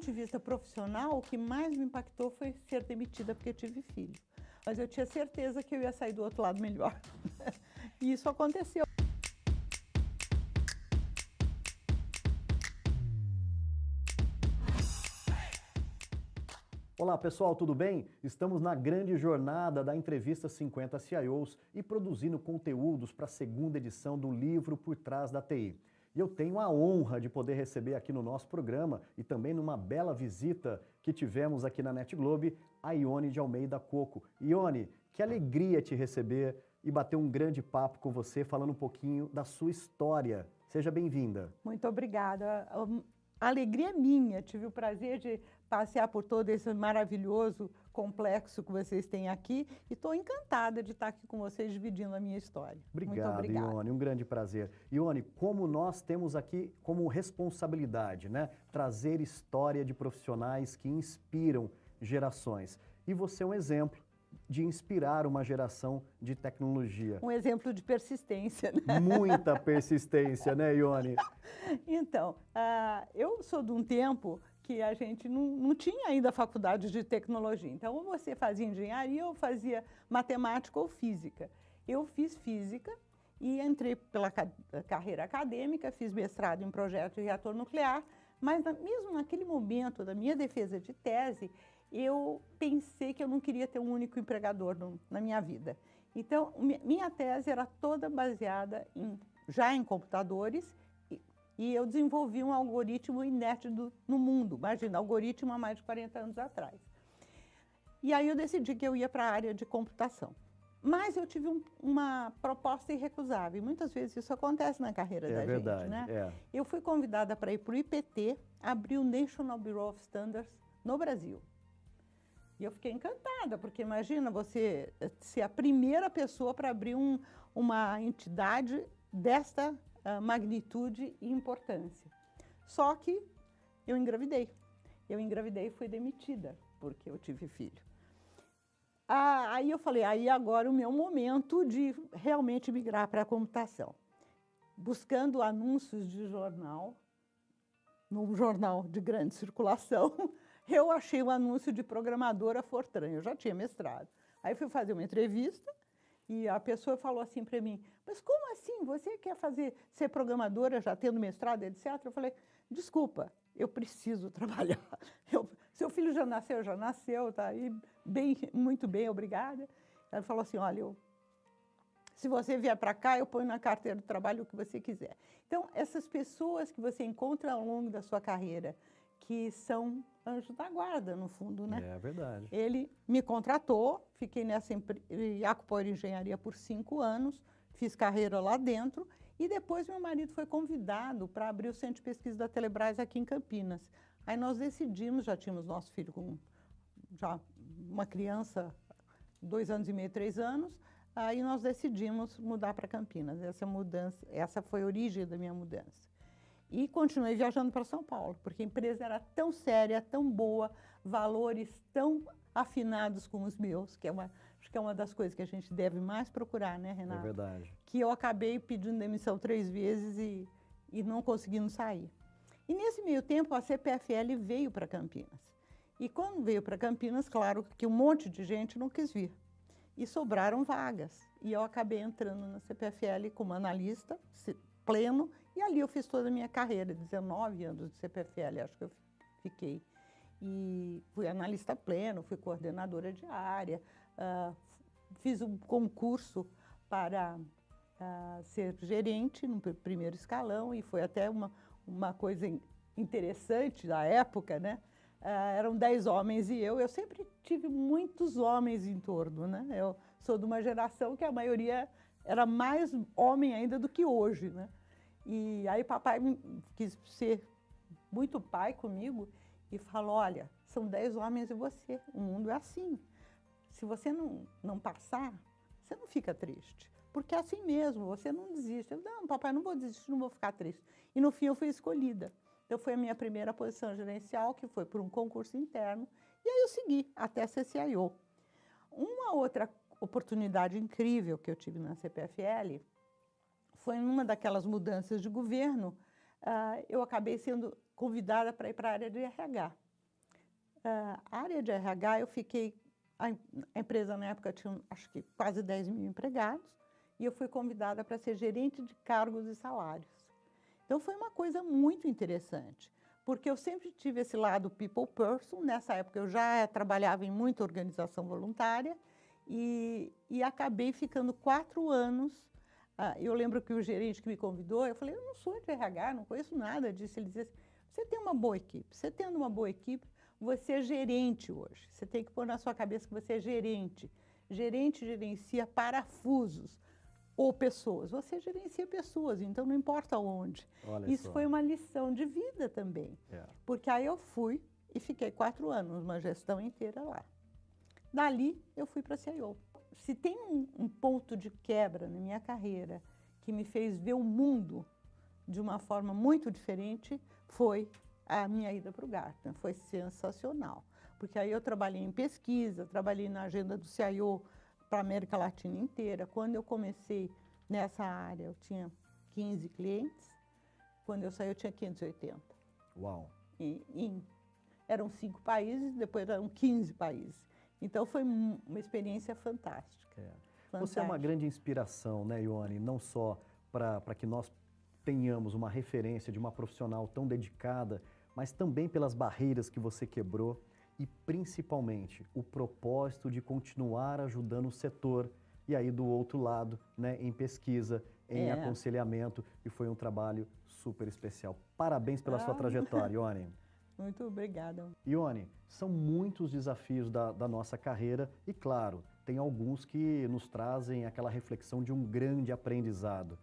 de vista profissional, o que mais me impactou foi ser demitida porque tive filho. Mas eu tinha certeza que eu ia sair do outro lado melhor. E isso aconteceu. Olá pessoal, tudo bem? Estamos na grande jornada da entrevista 50 CIOs e produzindo conteúdos para a segunda edição do livro Por Trás da TI. E eu tenho a honra de poder receber aqui no nosso programa e também numa bela visita que tivemos aqui na NetGlobe, a Ione de Almeida Coco. Ione, que alegria te receber e bater um grande papo com você, falando um pouquinho da sua história. Seja bem-vinda. Muito obrigada. A alegria é minha. Tive o prazer de passear por todo esse maravilhoso complexo que vocês têm aqui e estou encantada de estar aqui com vocês dividindo a minha história. Obrigado, muito obrigada. Ione, um grande prazer. Ione, como nós temos aqui como responsabilidade, né, trazer história de profissionais que inspiram gerações. E você é um exemplo de inspirar uma geração de tecnologia. Um exemplo de persistência, né? Muita persistência, né, Ione? Então, eu sou de um tempo que a gente não tinha ainda faculdade de tecnologia. Então, ou você fazia engenharia ou fazia matemática ou física. Eu fiz física e entrei pela carreira acadêmica, fiz mestrado em projeto de reator nuclear, mas mesmo naquele momento da minha defesa de tese, eu pensei que eu não queria ter um único empregador na minha vida. Então, minha tese era toda baseada já em computadores e eu desenvolvi um algoritmo inédito no mundo. Imagina, algoritmo há mais de 40 anos atrás. E aí eu decidi que eu ia para a área de computação. Mas eu tive uma proposta irrecusável. E muitas vezes isso acontece na carreira da verdade, gente, né? É. Eu fui convidada para ir para o IPT, abrir o National Bureau of Standards no Brasil. E eu fiquei encantada, porque imagina você ser a primeira pessoa para abrir uma entidade desta magnitude e importância. Só que eu engravidei. Eu engravidei e fui demitida, porque eu tive filho. Aí eu falei, aí agora é o meu momento de realmente migrar para a computação. Buscando anúncios de jornal, num jornal de grande circulação, eu achei um anúncio de programadora Fortran, eu já tinha mestrado. Aí fui fazer uma entrevista e a pessoa falou assim para mim, mas como assim, você quer ser programadora já tendo mestrado, etc? Eu falei, desculpa, eu preciso trabalhar. Seu filho já nasceu, tá aí muito bem, obrigada. Ela falou assim, olha, se você vier para cá, eu ponho na carteira do trabalho o que você quiser. Então, essas pessoas que você encontra ao longo da sua carreira, que são anjos da guarda, no fundo, né? É verdade. Ele me contratou, fiquei nessa Yacupoira Engenharia por 5 anos, fiz carreira lá dentro, e depois meu marido foi convidado para abrir o Centro de Pesquisa da Telebrás aqui em Campinas. Aí nós decidimos, já tínhamos nosso filho com já uma criança, 2 anos e meio, 3 anos, aí nós decidimos mudar para Campinas. Essa foi a origem da minha mudança. E continuei viajando para São Paulo, porque a empresa era tão séria, tão boa, valores tão afinados com os meus, acho que é uma das coisas que a gente deve mais procurar, né, Renato? É verdade. Que eu acabei pedindo demissão 3 vezes e não conseguindo sair. E nesse meio tempo a CPFL veio para Campinas. E quando veio para Campinas, claro que um monte de gente não quis vir. E sobraram vagas. E eu acabei entrando na CPFL como analista pleno, e ali eu fiz toda a minha carreira, 19 anos de CPFL, acho que eu fiquei. E fui analista pleno, fui coordenadora de área, fiz um concurso para ser gerente no primeiro escalão, e foi até uma coisa interessante da época, né? Eram 10 homens e eu sempre tive muitos homens em torno, né? Eu sou de uma geração que a maioria era mais homem ainda do que hoje, né? E aí papai quis ser muito pai comigo e falou, olha, são 10 homens e você, o mundo é assim. Se você não passar, você não fica triste, porque é assim mesmo, você não desiste. Eu, não, papai, não vou desistir, não vou ficar triste. E no fim eu fui escolhida. Então foi a minha primeira posição gerencial, que foi por um concurso interno, e aí eu segui até ser CIO. Uma outra oportunidade incrível que eu tive na CPFL foi numa daquelas mudanças de governo, eu acabei sendo convidada para ir para a área de RH. A área de RH, eu fiquei... A empresa, na época, tinha, acho que, quase 10 mil empregados, e eu fui convidada para ser gerente de cargos e salários. Então, foi uma coisa muito interessante, porque eu sempre tive esse lado people person. Nessa época, eu já trabalhava em muita organização voluntária e acabei ficando 4 anos. Eu lembro que o gerente que me convidou, eu falei, eu não sou de RH, não conheço nada disso. Ele dizia assim, você tem uma boa equipe, você tendo uma boa equipe, você é gerente hoje. Você tem que pôr na sua cabeça que você é gerente. Gerente gerencia parafusos ou pessoas. Você gerencia pessoas, então não importa onde. Olha Isso só. foi uma lição de vida também. Porque aí eu fui e fiquei 4 anos, uma gestão inteira lá. Dali, eu fui para a CIO. Se tem um ponto de quebra na minha carreira que me fez ver o mundo de uma forma muito diferente, foi a minha ida para o Gartner. Foi sensacional, porque aí eu trabalhei em pesquisa, trabalhei na agenda do CIO para a América Latina inteira. Quando eu comecei nessa área, eu tinha 15 clientes. Quando eu saí, eu tinha 580. Uau! Eram 5 países, depois eram 15 países. Então, foi uma experiência fantástica. Você é uma grande inspiração, né, Ione? Não só para que nós tenhamos uma referência de uma profissional tão dedicada, mas também pelas barreiras que você quebrou e, principalmente, o propósito de continuar ajudando o setor. E aí, do outro lado, né, em pesquisa, em aconselhamento, e foi um trabalho super especial. Parabéns pela sua trajetória, Ione. Muito obrigada. Ione, são muitos desafios da nossa carreira e, claro, tem alguns que nos trazem aquela reflexão de um grande aprendizado.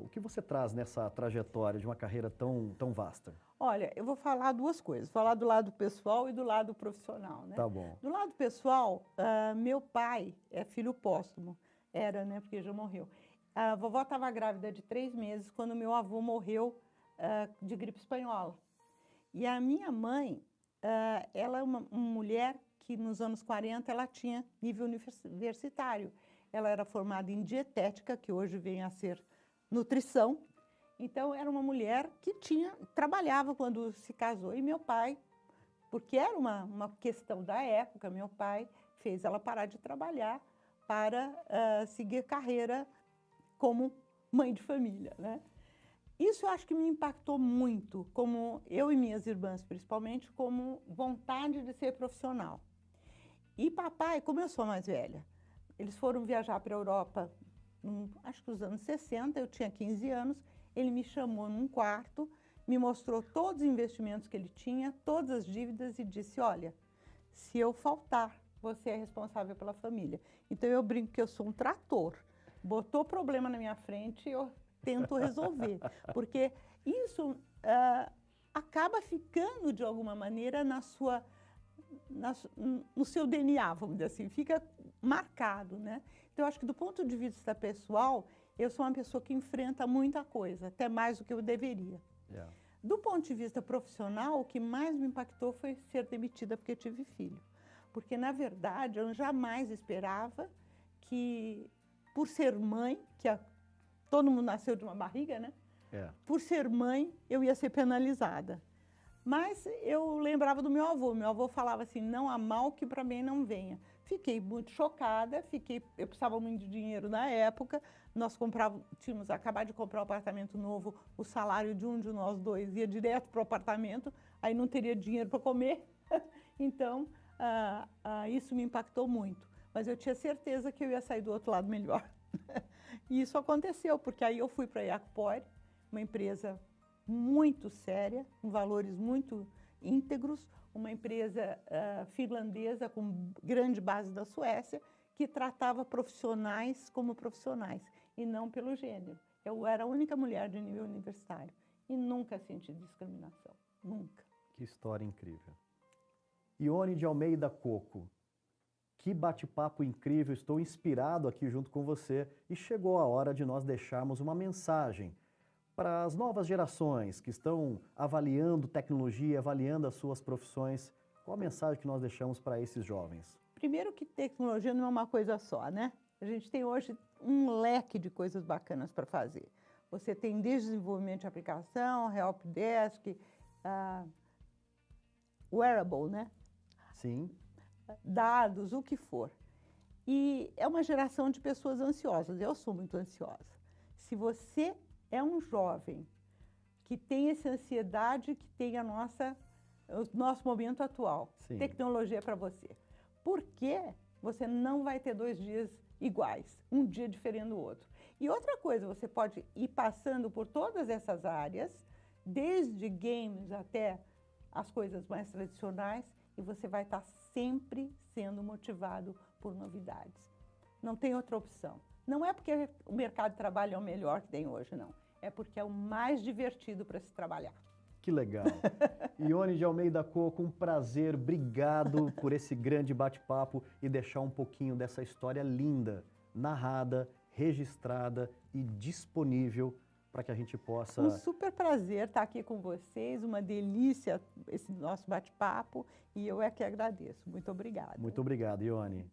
O que você traz nessa trajetória de uma carreira tão vasta? Olha, eu vou falar 2 coisas. Falar do lado pessoal e do lado profissional, né? Tá bom. Do lado pessoal, meu pai é filho póstumo. Era, né? Porque já morreu. A vovó estava grávida de 3 meses quando meu avô morreu de gripe espanhola. E a minha mãe, ela é uma mulher que nos anos 40 ela tinha nível universitário. Ela era formada em dietética, que hoje vem a ser nutrição. Então, era uma mulher que trabalhava quando se casou. E meu pai, porque era uma questão da época, meu pai fez ela parar de trabalhar para seguir carreira como mãe de família, né? Isso eu acho que me impactou muito, como eu e minhas irmãs, principalmente, como vontade de ser profissional. E papai, como eu sou mais velha, eles foram viajar para a Europa, acho que nos anos 60, eu tinha 15 anos, ele me chamou num quarto, me mostrou todos os investimentos que ele tinha, todas as dívidas e disse, olha, se eu faltar, você é responsável pela família. Então eu brinco que eu sou um trator, botou problema na minha frente e eu tento resolver, porque isso acaba ficando, de alguma maneira, no seu DNA, vamos dizer assim, fica marcado, né? Então, eu acho que do ponto de vista pessoal, eu sou uma pessoa que enfrenta muita coisa, até mais do que eu deveria. Do ponto de vista profissional, o que mais me impactou foi ser demitida porque tive filho. Porque, na verdade, eu jamais esperava que, por ser mãe, todo mundo nasceu de uma barriga, né? Por ser mãe, eu ia ser penalizada. Mas eu lembrava do meu avô. Meu avô falava assim, não há mal que para mim não venha. Fiquei muito chocada, eu precisava muito de dinheiro na época. Nós tínhamos acabado de comprar um apartamento novo, o salário de um de nós dois ia direto para o apartamento, aí não teria dinheiro para comer. Então, isso me impactou muito. Mas eu tinha certeza que eu ia sair do outro lado melhor. E isso aconteceu, porque aí eu fui para a Iacpor, uma empresa muito séria, com valores muito íntegros, uma empresa finlandesa com grande base da Suécia, que tratava profissionais como profissionais, e não pelo gênero. Eu era a única mulher de nível universitário e nunca senti discriminação, nunca. Que história incrível. Ione de Almeida Coco, que bate-papo incrível, estou inspirado aqui junto com você e chegou a hora de nós deixarmos uma mensagem para as novas gerações que estão avaliando tecnologia, avaliando as suas profissões. Qual a mensagem que nós deixamos para esses jovens? Primeiro que tecnologia não é uma coisa só, né? A gente tem hoje um leque de coisas bacanas para fazer. Você tem desde desenvolvimento de aplicação, helpdesk, wearable, né? Sim. dados, o que for. E é uma geração de pessoas ansiosas. Eu sou muito ansiosa. Se você é um jovem que tem essa ansiedade, que tem o nosso momento atual, Sim. tecnologia para você. Por que você não vai ter 2 dias iguais, um dia diferente do outro? E outra coisa, você pode ir passando por todas essas áreas, desde games até as coisas mais tradicionais, e você vai estar sempre sendo motivado por novidades. Não tem outra opção. Não é porque o mercado de trabalho é o melhor que tem hoje, não. É porque é o mais divertido para se trabalhar. Que legal. Ione de Almeida Coco, um prazer. Obrigado por esse grande bate-papo e deixar um pouquinho dessa história linda, narrada, registrada e disponível para que a gente possa... Um super prazer estar aqui com vocês, uma delícia esse nosso bate-papo, e eu é que agradeço. Muito obrigada. Muito obrigado, Ione.